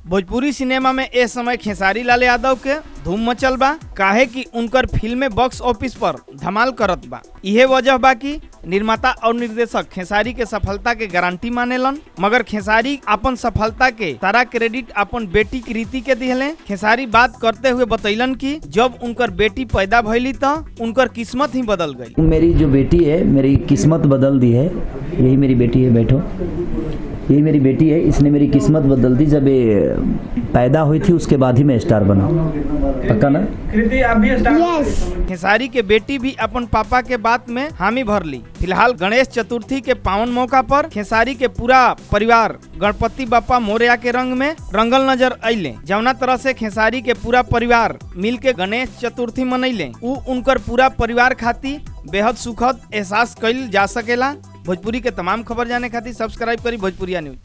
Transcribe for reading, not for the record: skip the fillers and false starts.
Bhojpuri cinema में इस समय खेसारी लाल यादव के धूम मचल बा, काहे कि उनकर फिल्में बॉक्स ऑफिस पर धमाल करत बा। इहे वजह बा कि निर्माता और निर्देशक खेसारी के सफलता के गारंटी मानेलन, मगर खेसारी अपन सफलता के सारा क्रेडिट अपन बेटी कृति के दिहले। खेसारी बात करते हुए बतैलन कि जब उनकर बेटी पैदा भइली त उनकर किस्मत ही बदल गई। मेरी जो बेटी है मेरी किस्मत बदल दी है। यही मेरी बेटी है, बैठो, यही मेरी बेटी है, इसने मेरी किस्मत बदल दी। जब ये पैदा हुई थी उसके बाद ही मैं स्टार बना। पक्का ना? कृति आप भी स्टार? यस। खेसारी के बेटी भी अपन पापा के बात में हामी भर ली। फिलहाल गणेश चतुर्थी के पावन मौका पर खेसारी के पूरा परिवार गणपति बप्पा मोरया के रंग में रंगल नजर अइले। जौना तरह से खेसारी के पूरा परिवार मिल के गणेश चतुर्थी मनैले, उ उनकर पूरा परिवार खातिर बेहद सुखद एहसास कइल जा सकेला। भोजपुरी के तमाम खबर जाने खातिर सब्सक्राइब करी भोजपुरिया न्यूज।